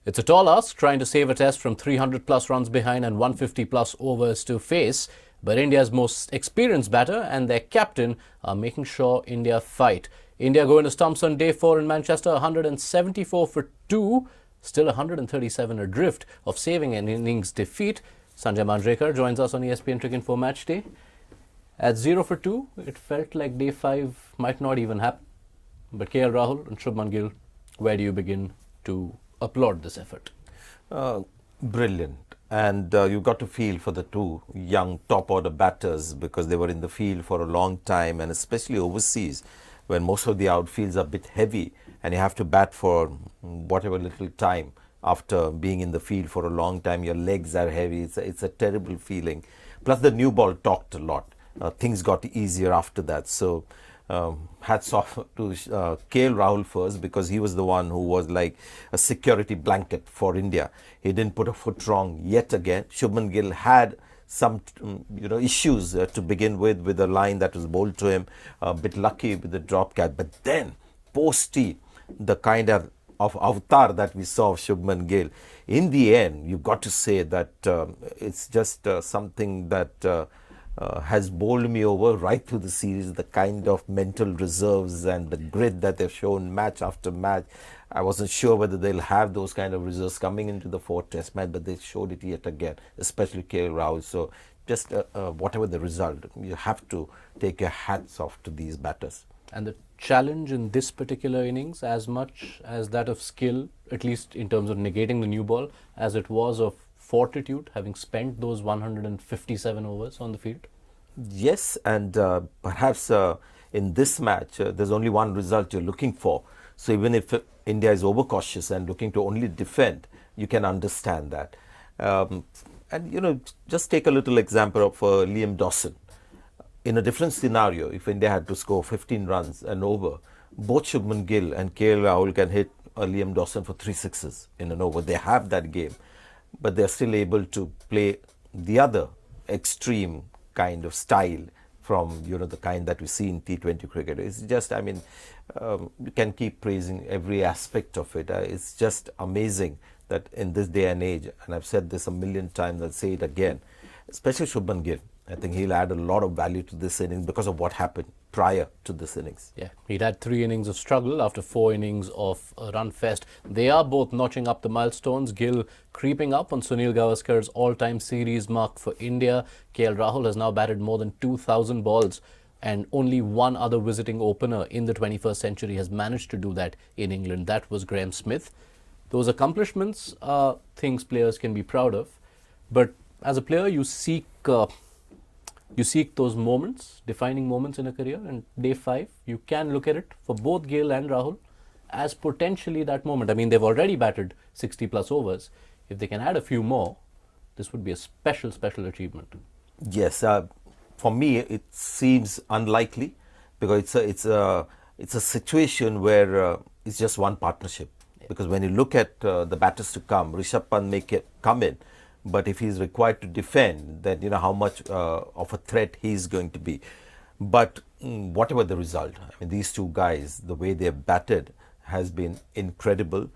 It's a tall ask trying to save a test from 300 plus runs behind and 150 plus overs to face, but India's most experienced batter and their captain are making sure India fight. India go into stumps on day 4 in Manchester, 174 for 2, still 137 adrift of saving an innings defeat. Sanjay Manjrekar joins us on ESPN Cricinfo Matchday. At 0 for 2, it felt like day 5 might not even happen. But KL Rahul and Shubman Gill, where do you begin to applaud this effort? Brilliant. And you've got to feel for the two young top order batters because they were in the field for a long time, and especially overseas when most of the outfields are a bit heavy and you have to bat for whatever little time after being in the field for a long time. Your legs are heavy. It's a terrible feeling. Plus the new ball talked a lot. Things got easier after that. So hats off to KL Rahul first, because he was the one who was like a security blanket for India. He didn't put a foot wrong yet again. Shubman Gill had some issues to begin with the line that was bowled to him. A bit lucky with the drop catch, but then post-tee, the kind of avatar that we saw of Shubman Gill, in the end, you've got to say that it's just something that has bowled me over right through the series. The kind of mental reserves and the grit that they've shown match after match. I wasn't sure whether they'll have those kind of reserves coming into the 4th test match, but they showed it yet again, especially KL Rahul. So just whatever the result, you have to take your hats off to these batters. And the challenge in this particular innings, as much as that of skill, at least in terms of negating the new ball, as it was of fortitude, having spent those 157 overs on the field? Yes, and perhaps in this match, there's only one result you're looking for. So even if India is overcautious and looking to only defend, you can understand that. And just take a little example of Liam Dawson. In a different scenario, if India had to score 15 runs and over, both Shubman Gill and KL Rahul can hit Liam Dawson for 3 sixes in an over. They have that game, but they're still able to play the other extreme kind of style from the kind that we see in T20 cricket. It's just, you can keep praising every aspect of it. It's just amazing that in this day and age, and I've said this a million times, I'll say it again, especially Shubman Gill, I think he'll add a lot of value to this innings because of what happened prior to this innings. Yeah, he'd had 3 innings of struggle after 4 innings of a run fest. They are both notching up the milestones. Gill creeping up on Sunil Gavaskar's all-time series mark for India. KL Rahul has now batted more than 2,000 balls, and only one other visiting opener in the 21st century has managed to do that in England. That was Graham Smith. Those accomplishments are things players can be proud of, but as a player you seek those moments, defining moments in a career, and day 5, you can look at it for both Gill and Rahul as potentially that moment. They've already batted 60 plus overs. If they can add a few more, this would be a special achievement. Yes, for me it seems unlikely because it's a situation where it's just one partnership. Because when you look at the batters to come, Rishabh Pant may come in, but if he's required to defend, then how much of a threat he's going to be. But whatever the result, these two guys, the way they've batted has been incredible.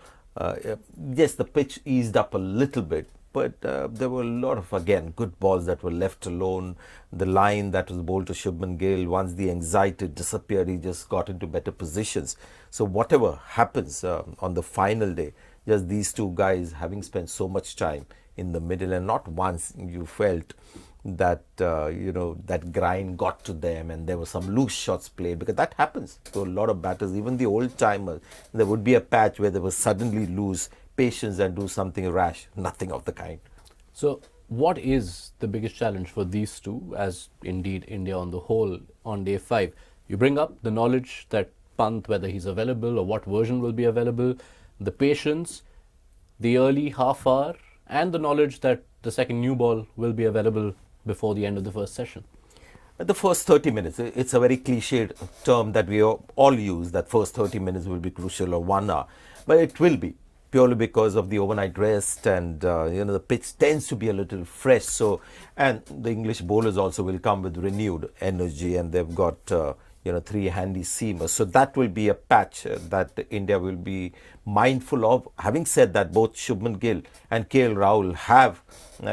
Yes, the pitch eased up a little bit, but there were a lot of, again, good balls that were left alone. The line that was bowled to Shubman Gill, once the anxiety disappeared, he just got into better positions. So whatever happens on the final day, just these two guys having spent so much time in the middle, and not once you felt that that grind got to them and there were some loose shots played, because that happens to a lot of batters, even the old timers. There would be a patch where they would suddenly lose patience and do something rash. Nothing of the kind. So what is the biggest challenge for these two, as indeed India on the whole, on day 5? You bring up the knowledge that Pant, whether he's available or what version will be available, the patience, the early half hour, and the knowledge that the second new ball will be available before the end of the first session. The first 30 minutes, it's a very cliched term that we all use, that first 30 minutes will be crucial, or 1 hour. But it will be, purely because of the overnight rest, and the pitch tends to be a little fresh. So, and the English bowlers also will come with renewed energy, and they've got three handy seamers. So that will be a patch that India will be mindful of. Having said that, both Shubman Gill and KL Rahul have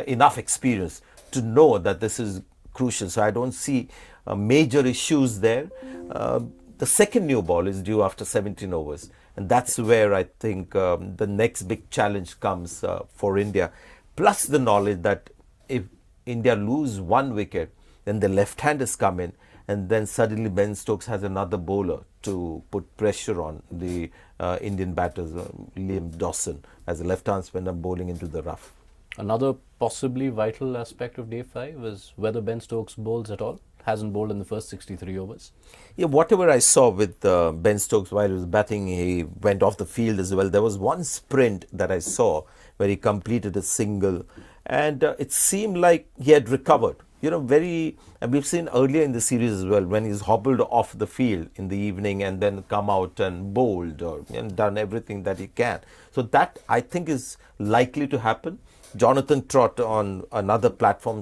enough experience to know that this is crucial. So I don't see major issues there. The second new ball is due after 17 overs. And that's where I think the next big challenge comes for India. Plus the knowledge that if India lose one wicket, then the left-handers come in, and then suddenly Ben Stokes has another bowler to put pressure on the Indian batters, Liam Dawson, as a left-hand spinner bowling into the rough. Another possibly vital aspect of day 5 is whether Ben Stokes bowls at all. Hasn't bowled in the first 63 overs. Yeah, whatever I saw with Ben Stokes while he was batting, he went off the field as well. There was one sprint that I saw where he completed a single, and it seemed like he had recovered. And we've seen earlier in the series as well, when he's hobbled off the field in the evening and then come out and bowled and done everything that he can. So that, I think, is likely to happen. Jonathan Trott on another platform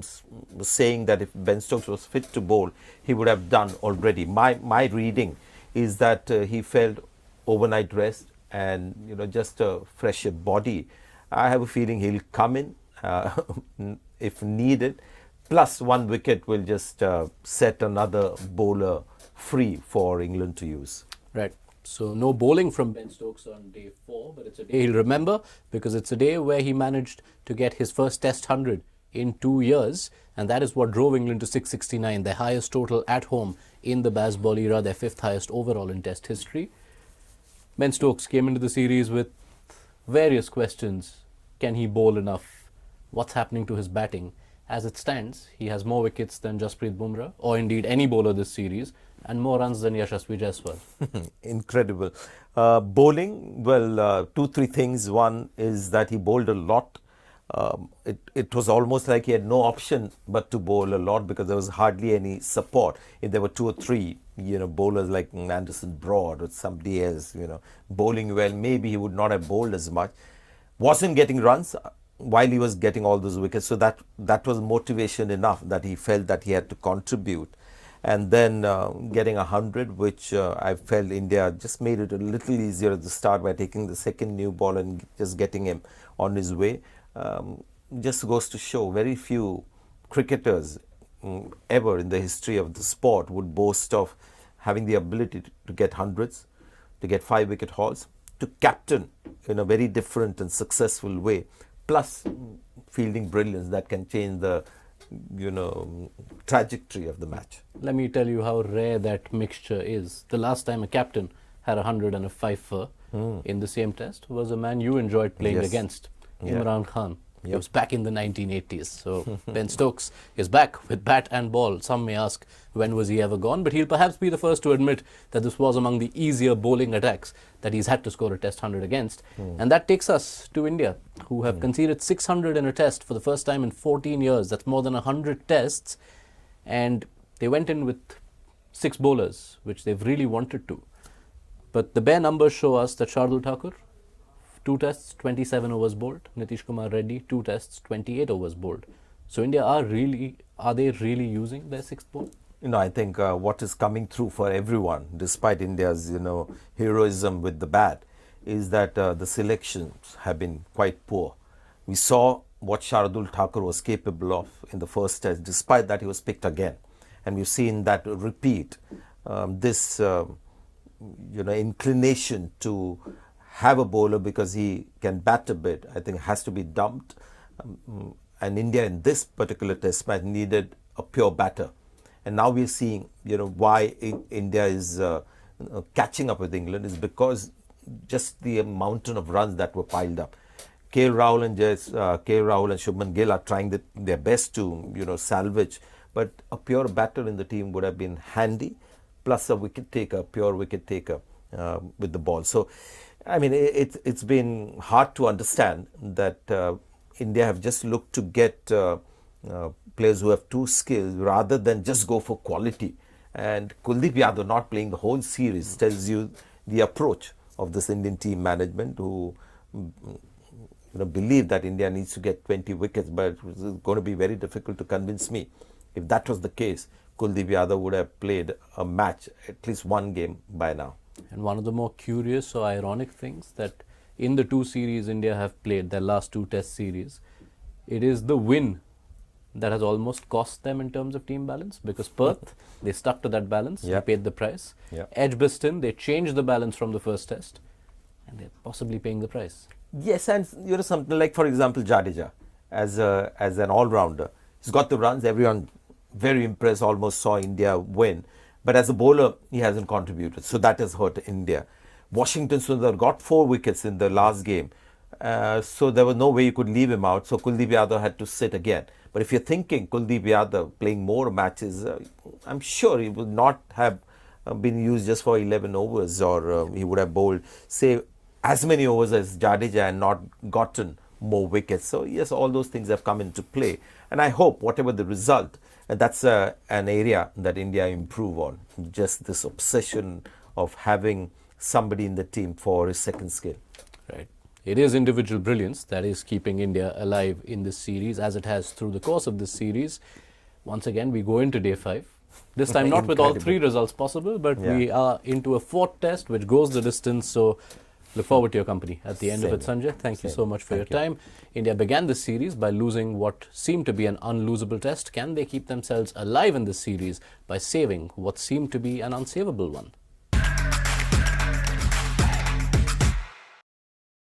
was saying that if Ben Stokes was fit to bowl, he would have done already. My reading is that he felt overnight rest and just a fresher body. I have a feeling he'll come in if needed. Plus one wicket will just set another bowler free for England to use. Right. So no bowling from Ben Stokes on day 4, but it's a day he'll remember because it's a day where he managed to get his first Test 100 in 2 years, and that is what drove England to 669, their highest total at home in the Bazball era, their 5th highest overall in Test history. Ben Stokes came into the series with various questions. Can he bowl enough? What's happening to his batting? As it stands, he has more wickets than Jasprit Bumrah, or indeed any bowler this series, and more runs than Yashasvi Jaiswal. Incredible. Bowling, well, 2-3 things. One is that he bowled a lot. It was almost like he had no option but to bowl a lot because there was hardly any support. If there were 2 or 3, bowlers like Anderson Broad or somebody else, bowling well, maybe he would not have bowled as much. Wasn't getting runs while he was getting all those wickets. So that was motivation enough that he felt that he had to contribute. And then getting 100, which I felt India just made it a little easier at the start by taking the second new ball and just getting him on his way. Just goes to show very few cricketers ever in the history of the sport would boast of having the ability to get hundreds, to get 5-wicket hauls, to captain in a very different and successful way, plus fielding brilliance that can change the trajectory of the match. Let me tell you how rare that mixture is. The last time a captain had 100 and a 5 in the same test was a man you enjoyed playing against, Imran Khan. It was back in the 1980s. So Ben Stokes is back with bat and ball. Some may ask, when was he ever gone? But he'll perhaps be the first to admit that this was among the easier bowling attacks that he's had to score a Test 100 against. And that takes us to India, who have conceded 600 in a Test for the first time in 14 years. That's more than 100 Tests. And they went in with 6 bowlers, which they've really wanted to. But the bare numbers show us that Shardul Thakur, 2 Tests, 27 overs bowled. Nitish Kumar Reddy, 2 Tests, 28 overs bowled. So India are they really using their 6th ball? I think what is coming through for everyone, despite India's heroism with the bat, is that the selections have been quite poor. We saw what Shardul Thakur was capable of in the first Test. Despite that, he was picked again, and we've seen that repeat. This inclination to have a bowler because he can bat a bit, I think has to be dumped. And India in this particular Test match needed a pure batter. And now we're seeing, why India is catching up with England is because just the mountain of runs that were piled up. KL Rahul and Shubman Gill are trying their best to, salvage. But a pure batter in the team would have been handy, plus a pure wicket taker with the ball. So, I mean, it's been hard to understand that India have just looked to get players who have 2 skills rather than just go for quality. And Kuldeep Yadav not playing the whole series tells you the approach of this Indian team management, who believe that India needs to get 20 wickets, but it's going to be very difficult to convince me If that was the case, Kuldeep Yadav would have played a match, at least one game by now. And one of the more curious or ironic things that in the 2 series India have played, their last 2 test series, it is the win that has almost cost them in terms of team balance, because Perth, they stuck to that balance, Yeah. and paid the price. Yeah. Edgbaston, they changed the balance from the first test, and they're possibly paying the price. Yes, and something like, for example, Jadeja as an all-rounder. He's got the runs. Everyone very impressed, almost saw India win. But as a bowler, he hasn't contributed. So that has hurt India. Washington Sundar got 4 wickets in the last game. So there was no way you could leave him out. So Kuldeep Yadav had to sit again. But if you're thinking Kuldeep Yadav playing more matches, I'm sure he would not have been used just for 11 overs, or he would have bowled, say, as many overs as Jadeja and not gotten more wickets. So yes, all those things have come into play. And I hope whatever the result, that's an area that India improve on. Just this obsession of having somebody in the team for his second skill. Right. It is individual brilliance that is keeping India alive in this series, as it has through the course of this series. Once again, we go into day 5. This time not with all 3 results possible, but we are into a 4th test which goes the distance. So look forward to your company at the end of it, Sanjay. Thank you so much for your time. India began this series by losing what seemed to be an unlosable test. Can they keep themselves alive in this series by saving what seemed to be an unsavable one?